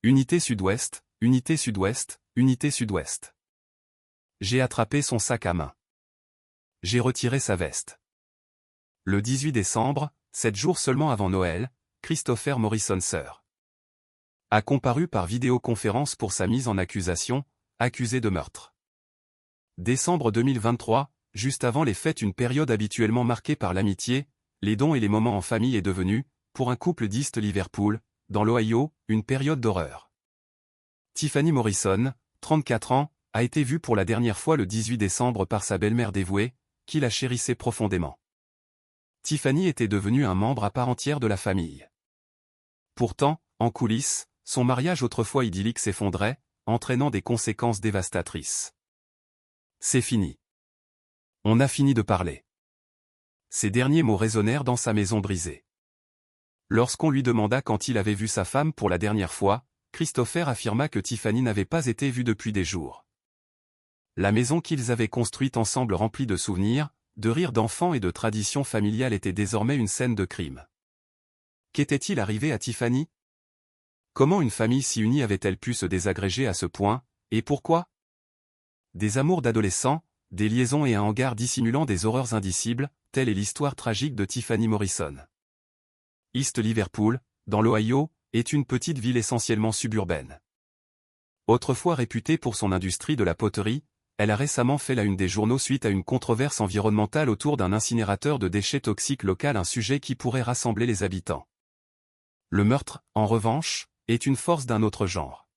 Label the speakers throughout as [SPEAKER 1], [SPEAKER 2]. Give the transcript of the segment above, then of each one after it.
[SPEAKER 1] Unité sud-ouest, unité sud-ouest, unité sud-ouest. J'ai attrapé son sac à main. J'ai retiré sa veste. Le 18 décembre, 7 jours seulement avant Noël, Christopher Morrison Sr. a comparu par vidéoconférence pour sa mise en accusation, accusé de meurtre. Décembre 2023, juste avant les fêtes, une période habituellement marquée par l'amitié, les dons et les moments en famille est devenue, pour un couple d'East Liverpool, dans l'Ohio, une période d'horreur. Tiffany Morrison, 34 ans, a été vue pour la dernière fois le 18 décembre par sa belle-mère dévouée, qui la chérissait profondément. Tiffany était devenue un membre à part entière de la famille. Pourtant, en coulisses, son mariage autrefois idyllique s'effondrait, entraînant des conséquences dévastatrices. C'est fini. On a fini de parler. Ces derniers mots résonnèrent dans sa maison brisée. Lorsqu'on lui demanda quand il avait vu sa femme pour la dernière fois, Christopher affirma que Tiffany n'avait pas été vue depuis des jours. La maison qu'ils avaient construite ensemble remplie de souvenirs, de rires d'enfants et de traditions familiales était désormais une scène de crime. Qu'était-il arrivé à Tiffany? Comment une famille si unie avait-elle pu se désagréger à ce point, et pourquoi? Des amours d'adolescents, des liaisons et un hangar dissimulant des horreurs indicibles, telle est l'histoire tragique de Tiffany Morrison. East Liverpool, dans l'Ohio, est une petite ville essentiellement suburbaine. Autrefois réputée pour son industrie de la poterie, elle a récemment fait la une des journaux suite à une controverse environnementale autour d'un incinérateur de déchets toxiques local, un sujet qui pourrait rassembler les habitants. Le meurtre, en revanche, est une force d'un autre genre.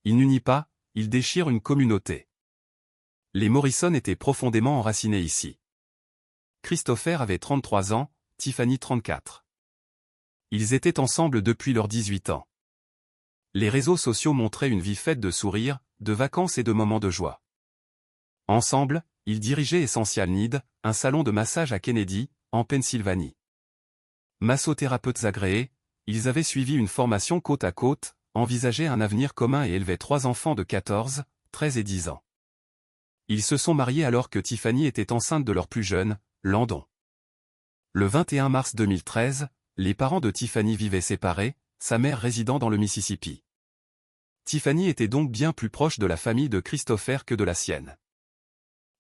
[SPEAKER 1] Il n'unit pas, il déchire une communauté. Les Morrison étaient profondément enracinés ici. Christopher avait 33 ans, Tiffany 34. Ils étaient ensemble depuis leurs 18 ans. Les réseaux sociaux montraient une vie faite de sourires, de vacances et de moments de joie. Ensemble, ils dirigeaient Essential Need, un salon de massage à Kennedy, en Pennsylvanie. Massothérapeutes agréés, ils avaient suivi une formation côte à côte, envisageaient un avenir commun et élevaient 3 enfants de 14, 13 et 10 ans. Ils se sont mariés alors que Tiffany était enceinte de leur plus jeune, Landon. Le 21 mars 2013, les parents de Tiffany vivaient séparés, sa mère résidant dans le Mississippi. Tiffany était donc bien plus proche de la famille de Christopher que de la sienne.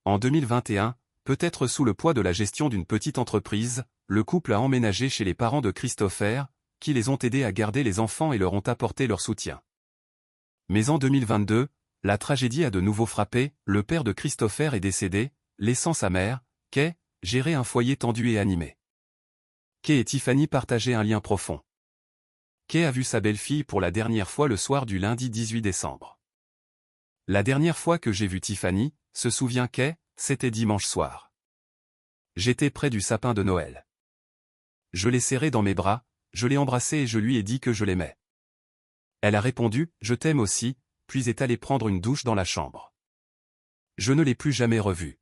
[SPEAKER 1] En 2021, peut-être sous le poids de la gestion d'une petite entreprise, le couple a emménagé chez les parents de Christopher, qui les ont aidés à garder les enfants et leur ont apporté leur soutien. Mais en 2022, la tragédie a de nouveau frappé, le père de Christopher est décédé, laissant sa mère, Kay, gérer un foyer tendu et animé. Kay et Tiffany partageaient un lien profond. Kay a vu sa belle-fille pour la dernière fois le soir du lundi 18 décembre. La dernière fois que j'ai vu Tiffany, se souvient Kay, c'était dimanche soir. J'étais près du sapin de Noël. Je l'ai serré dans mes bras, je l'ai embrassé et je lui ai dit que je l'aimais. Elle a répondu « Je t'aime aussi », puis est allée prendre une douche dans la chambre. Je ne l'ai plus jamais revue.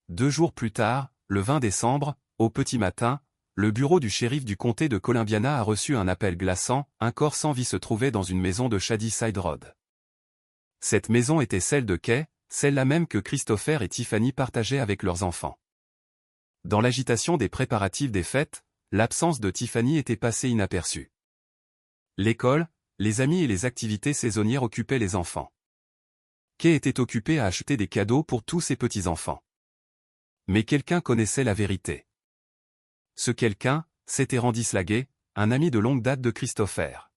[SPEAKER 1] 2 jours plus tard, le 20 décembre, au petit matin, le bureau du shérif du comté de Columbiana a reçu un appel glaçant, un corps sans vie se trouvait dans une maison de Shadyside Road. Cette maison était celle de Kay, celle-là même que Christopher et Tiffany partageaient avec leurs enfants. Dans l'agitation des préparatifs des fêtes, l'absence de Tiffany était passée inaperçue. L'école, les amis et les activités saisonnières occupaient les enfants. Kay était occupée à acheter des cadeaux pour tous ses petits-enfants. Mais quelqu'un connaissait la vérité. Ce quelqu'un, c'était Randy Slagay, un ami de longue date de Christopher.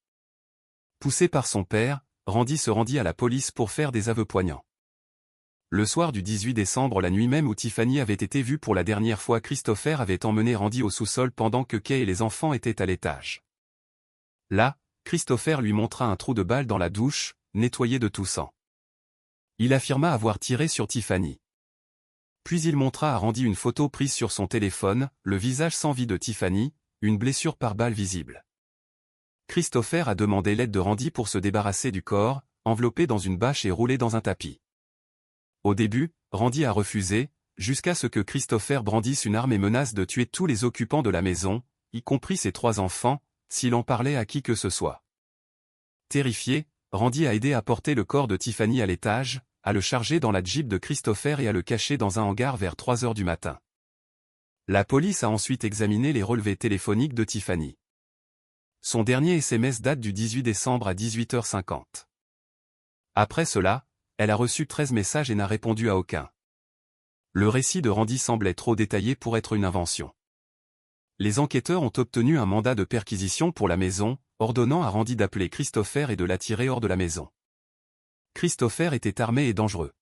[SPEAKER 1] Poussé par son père, Randy se rendit à la police pour faire des aveux poignants. Le soir du 18 décembre, la nuit même où Tiffany avait été vue pour la dernière fois, Christopher avait emmené Randy au sous-sol pendant que Kay et les enfants étaient à l'étage. Là, Christopher lui montra un trou de balle dans la douche, nettoyé de tout sang. Il affirma avoir tiré sur Tiffany. Puis il montra à Randy une photo prise sur son téléphone, le visage sans vie de Tiffany, une blessure par balle visible. Christopher a demandé l'aide de Randy pour se débarrasser du corps, enveloppé dans une bâche et roulé dans un tapis. Au début, Randy a refusé, jusqu'à ce que Christopher brandisse une arme et menace de tuer tous les occupants de la maison, y compris ses 3 enfants, s'il en parlait à qui que ce soit. Terrifié, Randy a aidé à porter le corps de Tiffany à l'étage, à le charger dans la Jeep de Christopher et à le cacher dans un hangar vers 3 heures du matin. La police a ensuite examiné les relevés téléphoniques de Tiffany. Son dernier SMS date du 18 décembre à 18h50. Après cela, elle a reçu 13 messages et n'a répondu à aucun. Le récit de Randy semblait trop détaillé pour être une invention. Les enquêteurs ont obtenu un mandat de perquisition pour la maison, ordonnant à Randy d'appeler Christopher et de l'attirer hors de la maison. Christopher était armé et dangereux.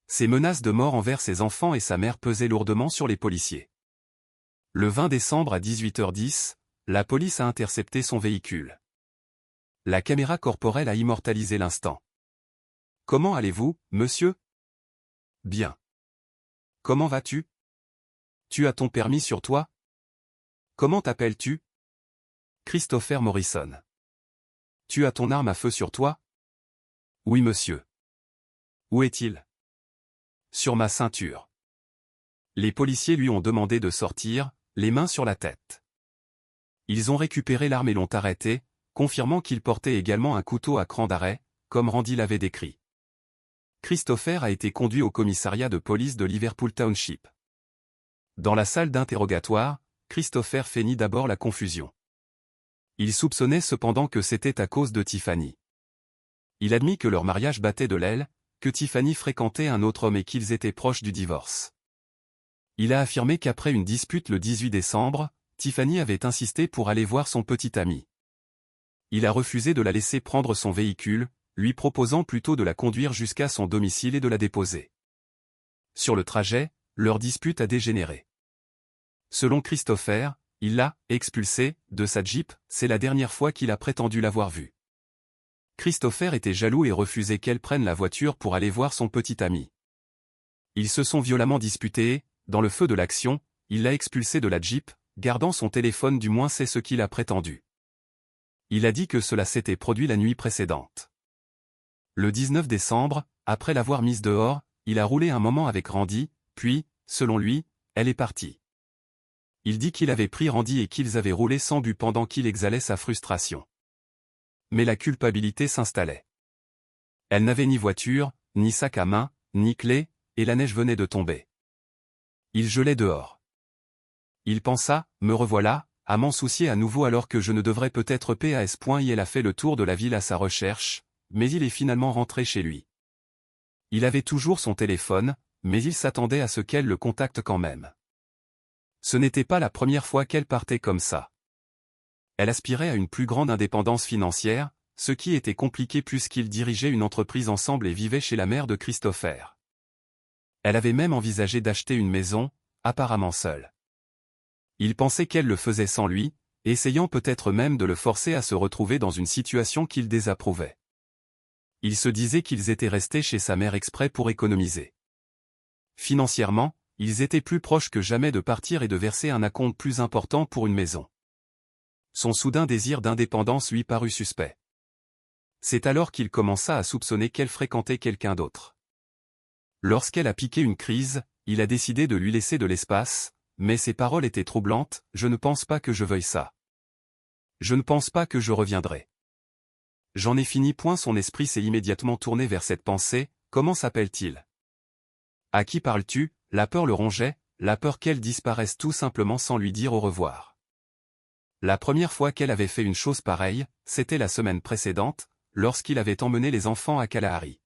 [SPEAKER 1] Ses menaces de mort envers ses enfants et sa mère pesaient lourdement sur les policiers. Le 20 décembre à 18h10, la police a intercepté son véhicule. La caméra corporelle a immortalisé l'instant. « Comment allez-vous, monsieur ? » ?»« Bien. »« Comment vas-tu ? » ?»« Tu as ton permis sur toi ? » ?»« Comment t'appelles-tu ? » ?»« Christopher Morrison. »« Tu as ton arme à feu sur toi ? » ?»« Oui, monsieur. »« Où est-il ? » ?»« Sur ma ceinture. » Les policiers lui ont demandé de sortir, les mains sur la tête. Ils ont récupéré l'arme et l'ont arrêté, confirmant qu'il portait également un couteau à cran d'arrêt, comme Randy l'avait décrit. Christopher a été conduit au commissariat de police de Liverpool Township. Dans la salle d'interrogatoire, Christopher feignit d'abord la confusion. Il soupçonnait cependant que c'était à cause de Tiffany. Il admit que leur mariage battait de l'aile, que Tiffany fréquentait un autre homme et qu'ils étaient proches du divorce. Il a affirmé qu'après une dispute le 18 décembre, Tiffany avait insisté pour aller voir son petit ami. Il a refusé de la laisser prendre son véhicule, lui proposant plutôt de la conduire jusqu'à son domicile et de la déposer. Sur le trajet, leur dispute a dégénéré. Selon Christopher, il l'a expulsée de sa Jeep, c'est la dernière fois qu'il a prétendu l'avoir vue. Christopher était jaloux et refusait qu'elle prenne la voiture pour aller voir son petit ami. Ils se sont violemment disputés et, dans le feu de l'action, il l'a expulsée de la Jeep, gardant son téléphone, du moins c'est ce qu'il a prétendu. Il a dit que cela s'était produit la nuit précédente. Le 19 décembre, après l'avoir mise dehors, il a roulé un moment avec Randy, puis, selon lui, elle est partie. Il dit qu'il avait pris Randy et qu'ils avaient roulé sans but pendant qu'il exhalait sa frustration. Mais la culpabilité s'installait. Elle n'avait ni voiture, ni sac à main, ni clé, et la neige venait de tomber. Il gelait dehors. Il pensa, me revoilà, à m'en soucier à nouveau alors que je ne devrais peut-être pas. Il a fait le tour de la ville à sa recherche, mais il est finalement rentré chez lui. Il avait toujours son téléphone, mais il s'attendait à ce qu'elle le contacte quand même. Ce n'était pas la première fois qu'elle partait comme ça. Elle aspirait à une plus grande indépendance financière, ce qui était compliqué puisqu'ils dirigeaient une entreprise ensemble et vivaient chez la mère de Christopher. Elle avait même envisagé d'acheter une maison, apparemment seule. Il pensait qu'elle le faisait sans lui, essayant peut-être même de le forcer à se retrouver dans une situation qu'il désapprouvait. Il se disait qu'ils étaient restés chez sa mère exprès pour économiser. Financièrement, ils étaient plus proches que jamais de partir et de verser un acompte plus important pour une maison. Son soudain désir d'indépendance lui parut suspect. C'est alors qu'il commença à soupçonner qu'elle fréquentait quelqu'un d'autre. Lorsqu'elle a piqué une crise, il a décidé de lui laisser de l'espace, mais ses paroles étaient troublantes, « Je ne pense pas que je veuille ça. Je ne pense pas que je reviendrai. » J'en ai fini. Son esprit s'est immédiatement tourné vers cette pensée, comment s'appelle-t-il ? À qui parles-tu ? La peur le rongeait, la peur qu'elle disparaisse tout simplement sans lui dire au revoir. La première fois qu'elle avait fait une chose pareille, c'était la semaine précédente, lorsqu'il avait emmené les enfants à Kalahari.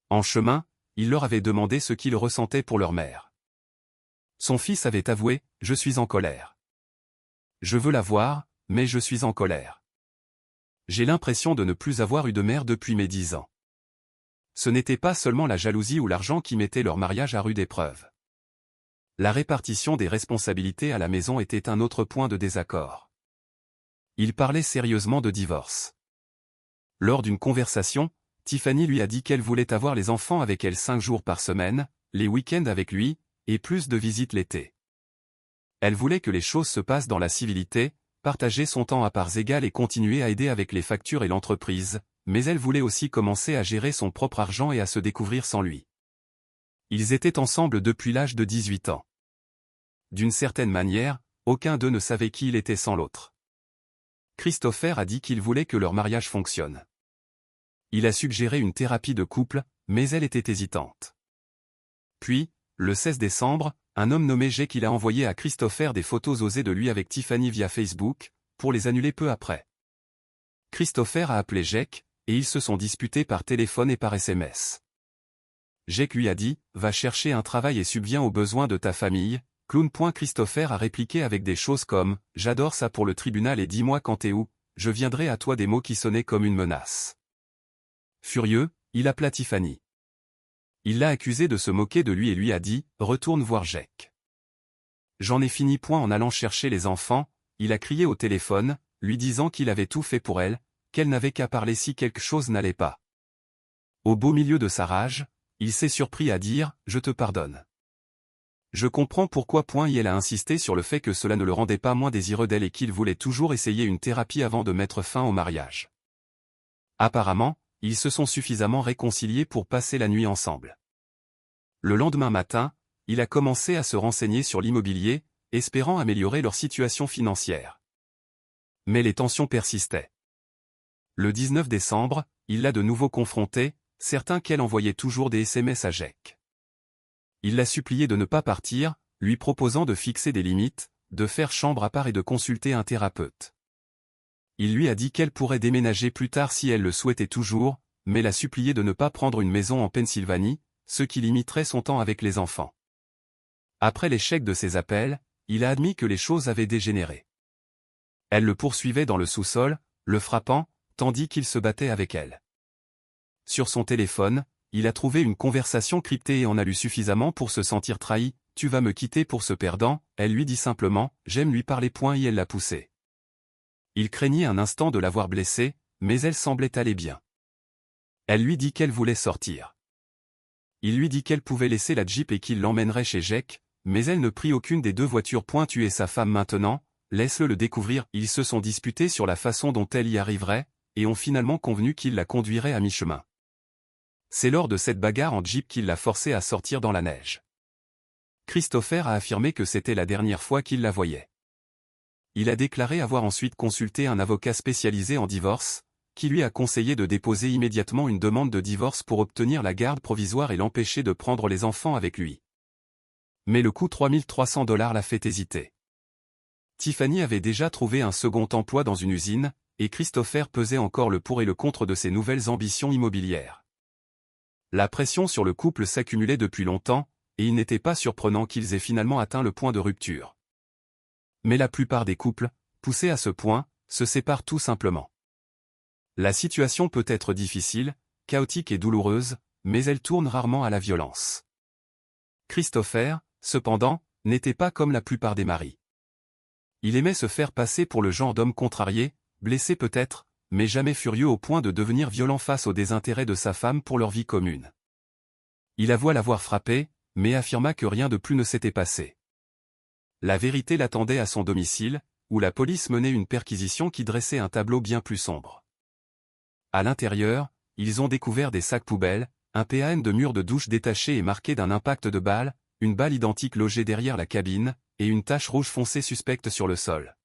[SPEAKER 1] En chemin, il leur avait demandé ce qu'ils ressentaient pour leur mère. Son fils avait avoué, « Je suis en colère. Je veux la voir, mais je suis en colère. J'ai l'impression de ne plus avoir eu de mère depuis mes 10 ans. » Ce n'était pas seulement la jalousie ou l'argent qui mettait leur mariage à rude épreuve. La répartition des responsabilités à la maison était un autre point de désaccord. Il parlait sérieusement de divorce. Lors d'une conversation, Tiffany lui a dit qu'elle voulait avoir les enfants avec elle 5 jours par semaine, les week-ends avec lui, et plus de visites l'été. Elle voulait que les choses se passent dans la civilité, partager son temps à parts égales et continuer à aider avec les factures et l'entreprise, mais elle voulait aussi commencer à gérer son propre argent et à se découvrir sans lui. Ils étaient ensemble depuis l'âge de 18 ans. D'une certaine manière, aucun d'eux ne savait qui il était sans l'autre. Christopher a dit qu'il voulait que leur mariage fonctionne. Il a suggéré une thérapie de couple, mais elle était hésitante. Puis, le 16 décembre, un homme nommé Jake a envoyé à Christopher des photos osées de lui avec Tiffany via Facebook, pour les annuler peu après. Christopher a appelé Jake, et ils se sont disputés par téléphone et par SMS. Jake lui a dit « Va chercher un travail et subviens aux besoins de ta famille ». Clown. Christopher a répliqué avec des choses comme « J'adore ça pour le tribunal et dis-moi quand t'es où, je viendrai à toi », des mots qui sonnaient comme une menace. Furieux, il appela Tiffany. Il l'a accusé de se moquer de lui et lui a dit « Retourne voir Jake ». J'en ai fini. En allant chercher les enfants, il a crié au téléphone, lui disant qu'il avait tout fait pour elle, qu'elle n'avait qu'à parler si quelque chose n'allait pas. Au beau milieu de sa rage, il s'est surpris à dire « Je te pardonne ». Je comprends pourquoi. Il a insisté sur le fait que cela ne le rendait pas moins désireux d'elle et qu'il voulait toujours essayer une thérapie avant de mettre fin au mariage. Apparemment, ils se sont suffisamment réconciliés pour passer la nuit ensemble. Le lendemain matin, il a commencé à se renseigner sur l'immobilier, espérant améliorer leur situation financière. Mais les tensions persistaient. Le 19 décembre, il l'a de nouveau confrontée, certain qu'elle envoyait toujours des SMS à Jake. Il l'a supplié de ne pas partir, lui proposant de fixer des limites, de faire chambre à part et de consulter un thérapeute. Il lui a dit qu'elle pourrait déménager plus tard si elle le souhaitait toujours, mais l'a supplié de ne pas prendre une maison en Pennsylvanie, ce qui limiterait son temps avec les enfants. Après l'échec de ses appels, il a admis que les choses avaient dégénéré. Elle le poursuivait dans le sous-sol, le frappant, tandis qu'il se battait avec elle. Sur son téléphone, il a trouvé une conversation cryptée et en a lu suffisamment pour se sentir trahi. « Tu vas me quitter pour ce perdant », elle lui dit simplement « J'aime lui parler. » Et elle l'a poussé. Il craignait un instant de l'avoir blessée, mais elle semblait aller bien. Elle lui dit qu'elle voulait sortir. Il lui dit qu'elle pouvait laisser la Jeep et qu'il l'emmènerait chez Jake, mais elle ne prit aucune des deux voitures. Tu es sa femme maintenant, laisse-le le découvrir. Ils se sont disputés sur la façon dont elle y arriverait, et ont finalement convenu qu'il la conduirait à mi-chemin. C'est lors de cette bagarre en Jeep qu'il l'a forcée à sortir dans la neige. Christopher a affirmé que c'était la dernière fois qu'il la voyait. Il a déclaré avoir ensuite consulté un avocat spécialisé en divorce, qui lui a conseillé de déposer immédiatement une demande de divorce pour obtenir la garde provisoire et l'empêcher de prendre les enfants avec lui. Mais le coût $3 300 l'a fait hésiter. Tiffany avait déjà trouvé un second emploi dans une usine, et Christopher pesait encore le pour et le contre de ses nouvelles ambitions immobilières. La pression sur le couple s'accumulait depuis longtemps, et il n'était pas surprenant qu'ils aient finalement atteint le point de rupture. Mais la plupart des couples, poussés à ce point, se séparent tout simplement. La situation peut être difficile, chaotique et douloureuse, mais elle tourne rarement à la violence. Christopher, cependant, n'était pas comme la plupart des maris. Il aimait se faire passer pour le genre d'homme contrarié, blessé peut-être, mais jamais furieux au point de devenir violent face au désintérêt de sa femme pour leur vie commune. Il avoua l'avoir frappé, mais affirma que rien de plus ne s'était passé. La vérité l'attendait à son domicile, où la police menait une perquisition qui dressait un tableau bien plus sombre. À l'intérieur, ils ont découvert des sacs poubelles, un PAN de mur de douche détaché et marqué d'un impact de balle, une balle identique logée derrière la cabine, et une tache rouge foncée suspecte sur le sol.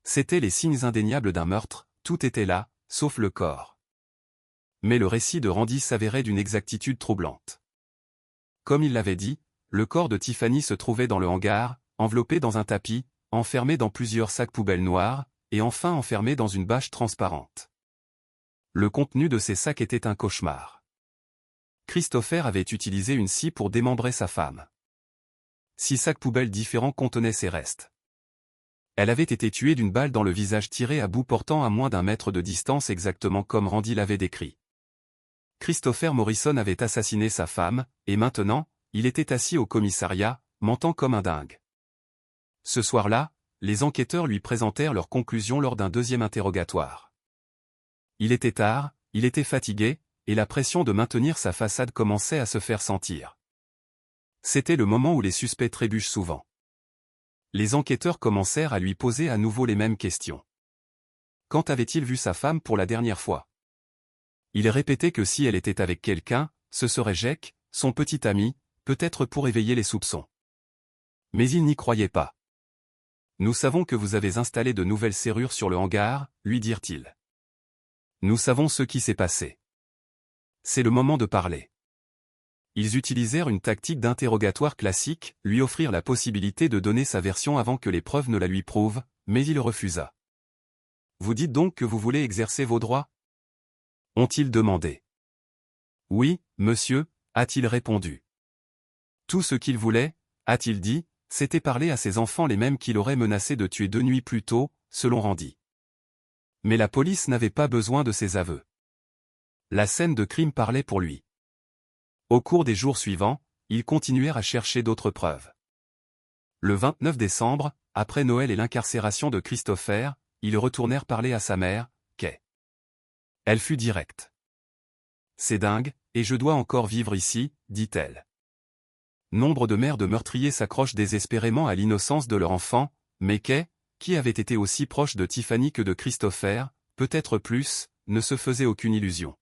[SPEAKER 1] C'étaient les signes indéniables d'un meurtre, tout était là, sauf le corps. Mais le récit de Randy s'avérait d'une exactitude troublante. Comme il l'avait dit, le corps de Tiffany se trouvait dans le hangar, enveloppé dans un tapis, enfermé dans plusieurs sacs poubelles noirs, et enfin enfermé dans une bâche transparente. Le contenu de ces sacs était un cauchemar. Christopher avait utilisé une scie pour démembrer sa femme. 6 sacs poubelles différents contenaient ses restes. Elle avait été tuée d'une balle dans le visage tirée à bout portant à moins d'1 mètre de distance exactement comme Randy l'avait décrit. Christopher Morrison avait assassiné sa femme, et maintenant, il était assis au commissariat, mentant comme un dingue. Ce soir-là, les enquêteurs lui présentèrent leurs conclusions lors d'un deuxième interrogatoire. Il était tard, il était fatigué, et la pression de maintenir sa façade commençait à se faire sentir. C'était le moment où les suspects trébuchent souvent. Les enquêteurs commencèrent à lui poser à nouveau les mêmes questions. Quand avait-il vu sa femme pour la dernière fois? Il répétait que si elle était avec quelqu'un, ce serait Jake, son petit ami, peut-être pour éveiller les soupçons. Mais il n'y croyait pas. Nous savons que vous avez installé de nouvelles serrures sur le hangar, lui dirent-ils. Nous savons ce qui s'est passé. C'est le moment de parler. Ils utilisèrent une tactique d'interrogatoire classique, lui offrirent la possibilité de donner sa version avant que les preuves ne la lui prouvent, mais il refusa. Vous dites donc que vous voulez exercer vos droits? Ont-ils demandé. Oui, monsieur, a-t-il répondu. Tout ce qu'il voulait, a-t-il dit, c'était parler à ses enfants les mêmes qu'il aurait menacé de tuer 2 nuits plus tôt, selon Randy. Mais la police n'avait pas besoin de ses aveux. La scène de crime parlait pour lui. Au cours des jours suivants, ils continuèrent à chercher d'autres preuves. Le 29 décembre, après Noël et l'incarcération de Christopher, ils retournèrent parler à sa mère, Kay. Elle fut directe. C'est dingue, et je dois encore vivre ici, dit-elle. Nombre de mères de meurtriers s'accrochent désespérément à l'innocence de leur enfant, mais Kay, qui avait été aussi proche de Tiffany que de Christopher, peut-être plus, ne se faisait aucune illusion.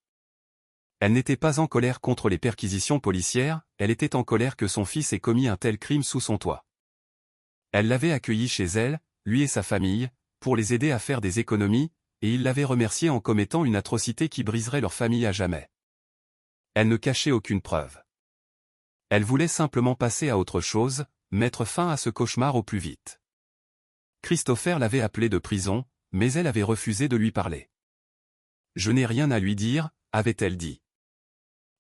[SPEAKER 1] Elle n'était pas en colère contre les perquisitions policières, elle était en colère que son fils ait commis un tel crime sous son toit. Elle l'avait accueilli chez elle, lui et sa famille, pour les aider à faire des économies, et il l'avait remercié en commettant une atrocité qui briserait leur famille à jamais. Elle ne cachait aucune preuve. Elle voulait simplement passer à autre chose, mettre fin à ce cauchemar au plus vite. Christopher l'avait appelée de prison, mais elle avait refusé de lui parler. Je n'ai rien à lui dire, avait-elle dit.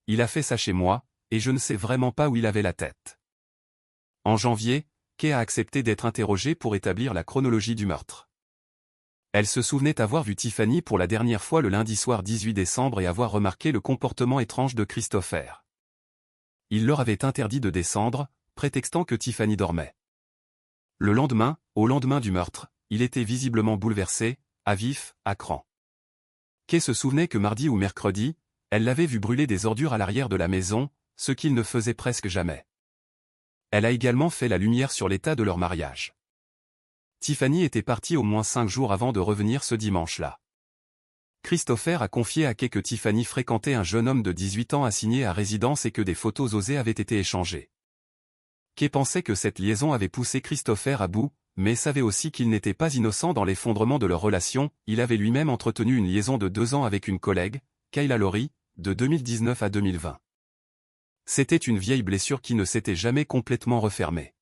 [SPEAKER 1] Il a fait ça chez moi, et je ne sais vraiment pas où il avait la tête. En janvier, Kay a accepté d'être interrogée pour établir la chronologie du meurtre. Elle se souvenait avoir vu Tiffany pour la dernière fois le lundi soir 18 décembre et avoir remarqué le comportement étrange de Christopher. Il leur avait interdit de descendre, prétextant que Tiffany dormait. Le lendemain, au lendemain du meurtre, il était visiblement bouleversé, à vif, à cran. Kay se souvenait que mardi ou mercredi, elle l'avait vu brûler des ordures à l'arrière de la maison, ce qu'il ne faisait presque jamais. Elle a également fait la lumière sur l'état de leur mariage. Tiffany était partie au moins 5 jours avant de revenir ce dimanche-là. Christopher a confié à Kay que Tiffany fréquentait un jeune homme de 18 ans assigné à résidence et que des photos osées avaient été échangées. Kay pensait que cette liaison avait poussé Christopher à bout, mais savait aussi qu'il n'était pas innocent dans l'effondrement de leur relation. Il avait lui-même entretenu une liaison de 2 ans avec une collègue, Kayla Laurie, de 2019 à 2020. C'était une vieille blessure qui ne s'était jamais complètement refermée.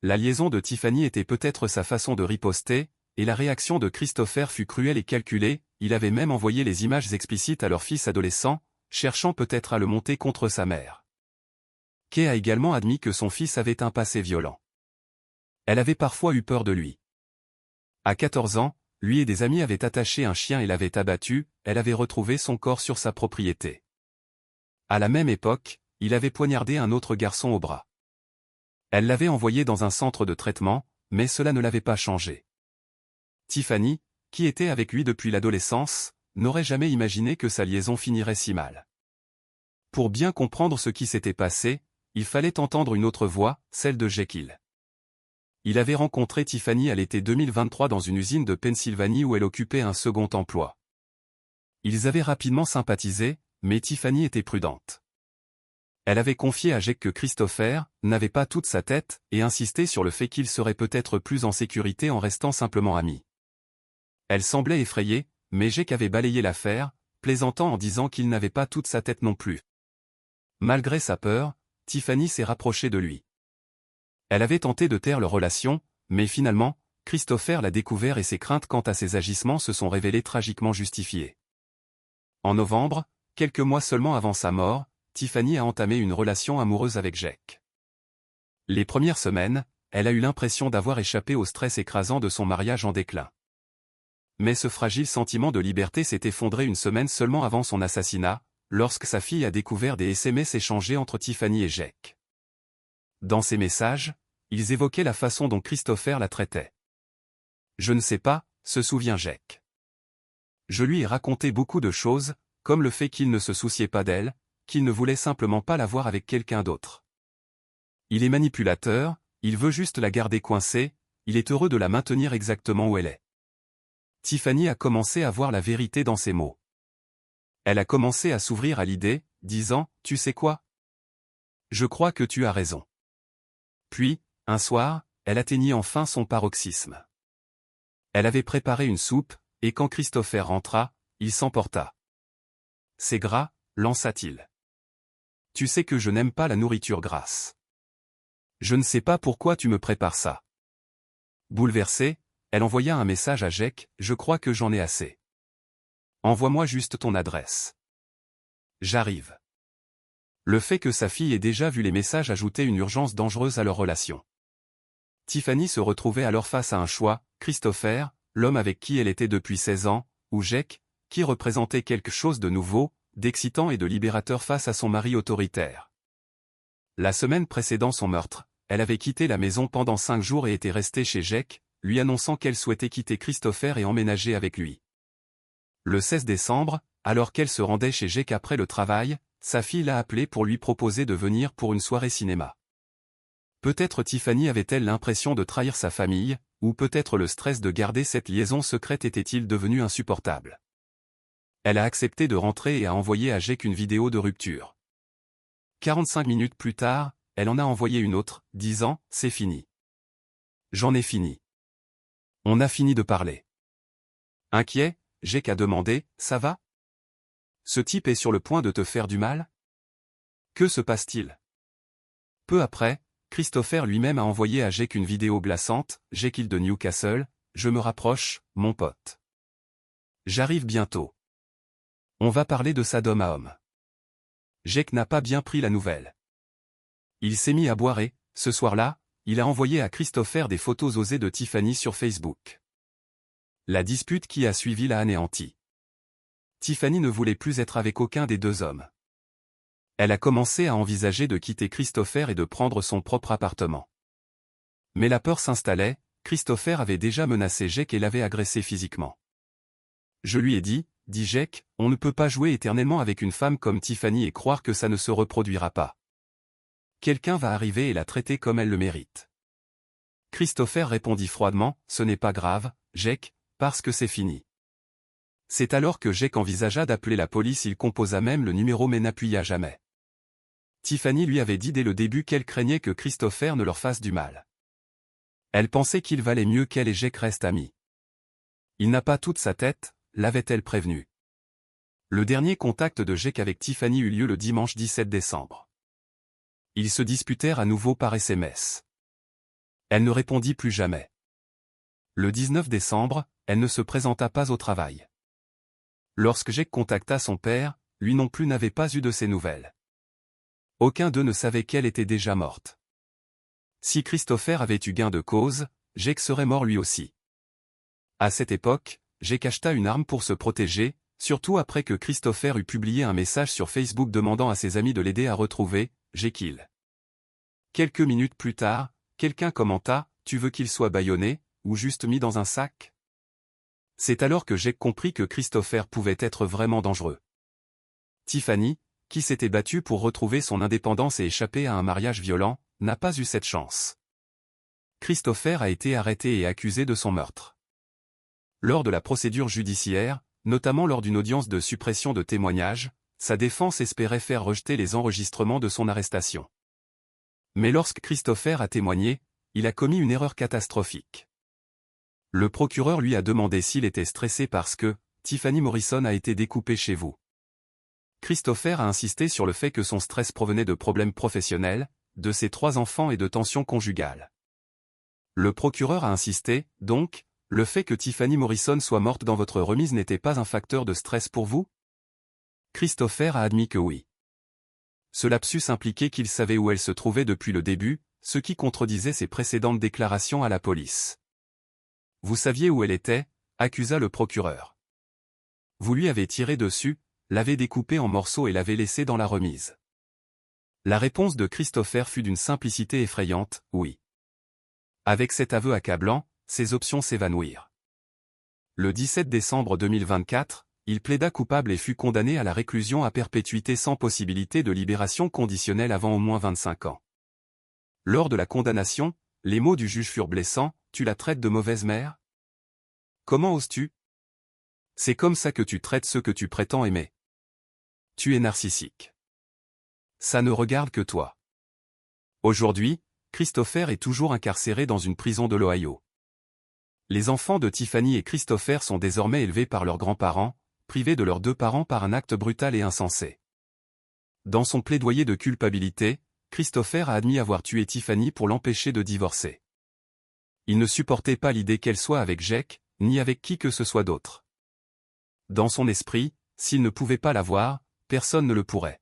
[SPEAKER 1] La liaison de Tiffany était peut-être sa façon de riposter, et la réaction de Christopher fut cruelle et calculée. Il avait même envoyé les images explicites à leur fils adolescent, cherchant peut-être à le monter contre sa mère. Kay a également admis que son fils avait un passé violent. Elle avait parfois eu peur de lui. À 14 ans, lui et des amis avaient attaché un chien et l'avaient abattu, elle avait retrouvé son corps sur sa propriété. À la même époque, il avait poignardé un autre garçon au bras. Elle l'avait envoyé dans un centre de traitement, mais cela ne l'avait pas changé. Tiffany, qui était avec lui depuis l'adolescence, n'aurait jamais imaginé que sa liaison finirait si mal. Pour bien comprendre ce qui s'était passé, il fallait entendre une autre voix, celle de Jekyll. Il avait rencontré Tiffany à l'été 2023 dans une usine de Pennsylvanie où elle occupait un second emploi. Ils avaient rapidement sympathisé, mais Tiffany était prudente. Elle avait confié à Jake que Christopher n'avait pas toute sa tête et insisté sur le fait qu'il serait peut-être plus en sécurité en restant simplement amis. Elle semblait effrayée, mais Jake avait balayé l'affaire, plaisantant en disant qu'il n'avait pas toute sa tête non plus. Malgré sa peur, Tiffany s'est rapprochée de lui. Elle avait tenté de taire leur relation, mais finalement, Christopher l'a découvert et ses craintes quant à ses agissements se sont révélées tragiquement justifiées. En novembre, quelques mois seulement avant sa mort, Tiffany a entamé une relation amoureuse avec Jake. Les premières semaines, elle a eu l'impression d'avoir échappé au stress écrasant de son mariage en déclin. Mais ce fragile sentiment de liberté s'est effondré une semaine seulement avant son assassinat, lorsque sa fille a découvert des SMS échangés entre Tiffany et Jake. Dans ces messages, ils évoquaient la façon dont Christopher la traitait. Je ne sais pas, se souvient Jake. Je lui ai raconté beaucoup de choses, comme le fait qu'il ne se souciait pas d'elle, qu'il ne voulait simplement pas la voir avec quelqu'un d'autre. Il est manipulateur, il veut juste la garder coincée, il est heureux de la maintenir exactement où elle est. Tiffany a commencé à voir la vérité dans ses mots. Elle a commencé à s'ouvrir à l'idée, disant, « Tu sais quoi? Je crois que tu as raison. » Puis, un soir, elle atteignit enfin son paroxysme. Elle avait préparé une soupe, et quand Christopher rentra, il s'emporta. « C'est gras, » lança-t-il. « Tu sais que je n'aime pas la nourriture grasse. Je ne sais pas pourquoi tu me prépares ça. » Bouleversée, elle envoya un message à Jake, « Je crois que j'en ai assez. Envoie-moi juste ton adresse. J'arrive. » Le fait que sa fille ait déjà vu les messages ajoutait une urgence dangereuse à leur relation. Tiffany se retrouvait alors face à un choix, Christopher, l'homme avec qui elle était depuis 16 ans, ou Jake, qui représentait quelque chose de nouveau, d'excitant et de libérateur face à son mari autoritaire. La semaine précédant son meurtre, elle avait quitté la maison pendant 5 jours et était restée chez Jake, lui annonçant qu'elle souhaitait quitter Christopher et emménager avec lui. Le 16 décembre, alors qu'elle se rendait chez Jake après le travail, sa fille l'a appelé pour lui proposer de venir pour une soirée cinéma. Peut-être Tiffany avait-elle l'impression de trahir sa famille, ou peut-être le stress de garder cette liaison secrète était-il devenu insupportable. Elle a accepté de rentrer et a envoyé à Jake une vidéo de rupture. 45 minutes plus tard, elle en a envoyé une autre, disant « C'est fini. J'en ai fini. On a fini de parler. » Inquiet, Jake a demandé « Ça va? Ce type est sur le point de te faire du mal? Que se passe-t-il? » Peu après, Christopher lui-même a envoyé à Jake une vidéo glaçante, « Jekyll de Newcastle, je me rapproche, mon pote. J'arrive bientôt. On va parler de ça d'homme à homme. » Jake n'a pas bien pris la nouvelle. Il s'est mis à boire et, ce soir-là, il a envoyé à Christopher des photos osées de Tiffany sur Facebook. La dispute qui a suivi l'a anéanti. Tiffany ne voulait plus être avec aucun des deux hommes. Elle a commencé à envisager de quitter Christopher et de prendre son propre appartement. Mais la peur s'installait, Christopher avait déjà menacé Jake et l'avait agressé physiquement. « Je lui ai dit, Jake, on ne peut pas jouer éternellement avec une femme comme Tiffany et croire que ça ne se reproduira pas. Quelqu'un va arriver et la traiter comme elle le mérite. » Christopher répondit froidement, « Ce n'est pas grave, Jake, parce que c'est fini. » C'est alors que Jake envisagea d'appeler la police, il composa même le numéro mais n'appuya jamais. Tiffany lui avait dit dès le début qu'elle craignait que Christopher ne leur fasse du mal. Elle pensait qu'il valait mieux qu'elle et Jake restent amis. Il n'a pas toute sa tête, l'avait-elle prévenu. Le dernier contact de Jake avec Tiffany eut lieu le dimanche 17 décembre. Ils se disputèrent à nouveau par SMS. Elle ne répondit plus jamais. Le 19 décembre, elle ne se présenta pas au travail. Lorsque Jake contacta son père, lui non plus n'avait pas eu de ses nouvelles. Aucun d'eux ne savait qu'elle était déjà morte. Si Christopher avait eu gain de cause, Jake serait mort lui aussi. À cette époque, Jake acheta une arme pour se protéger, surtout après que Christopher eut publié un message sur Facebook demandant à ses amis de l'aider à retrouver Jekyll. Quelques minutes plus tard, quelqu'un commenta « Tu veux qu'il soit bâillonné, ou juste mis dans un sac ?» C'est alors que Jake comprit que Christopher pouvait être vraiment dangereux. Tiffany, qui s'était battue pour retrouver son indépendance et échapper à un mariage violent, n'a pas eu cette chance. Christopher a été arrêté et accusé de son meurtre. Lors de la procédure judiciaire, notamment lors d'une audience de suppression de témoignages, sa défense espérait faire rejeter les enregistrements de son arrestation. Mais lorsque Christopher a témoigné, il a commis une erreur catastrophique. Le procureur lui a demandé s'il était stressé parce que Tiffany Morrison a été découpée chez vous. Christopher a insisté sur le fait que son stress provenait de problèmes professionnels, de ses 3 enfants et de tensions conjugales. Le procureur a insisté, donc, le fait que Tiffany Morrison soit morte dans votre remise n'était pas un facteur de stress pour vous? Christopher a admis que oui. Ce lapsus impliquait qu'il savait où elle se trouvait depuis le début, ce qui contredisait ses précédentes déclarations à la police. Vous saviez où elle était, accusa le procureur. Vous lui avez tiré dessus, l'avez découpée en morceaux et l'avez laissée dans la remise. La réponse de Christopher fut d'une simplicité effrayante, oui. Avec cet aveu accablant, ses options s'évanouirent. Le 17 décembre 2024, il plaida coupable et fut condamné à la réclusion à perpétuité sans possibilité de libération conditionnelle avant au moins 25 ans. Lors de la condamnation, les mots du juge furent blessants, « Tu la traites de mauvaise mère? Comment oses-tu? C'est comme ça que tu traites ceux que tu prétends aimer. Tu es narcissique. Ça ne regarde que toi. » Aujourd'hui, Christopher est toujours incarcéré dans une prison de l'Ohio. Les enfants de Tiffany et Christopher sont désormais élevés par leurs grands-parents, privés de leurs 2 parents par un acte brutal et insensé. Dans son plaidoyer de culpabilité, Christopher a admis avoir tué Tiffany pour l'empêcher de divorcer. Il ne supportait pas l'idée qu'elle soit avec Jake, ni avec qui que ce soit d'autre. Dans son esprit, s'il ne pouvait pas la voir, personne ne le pourrait.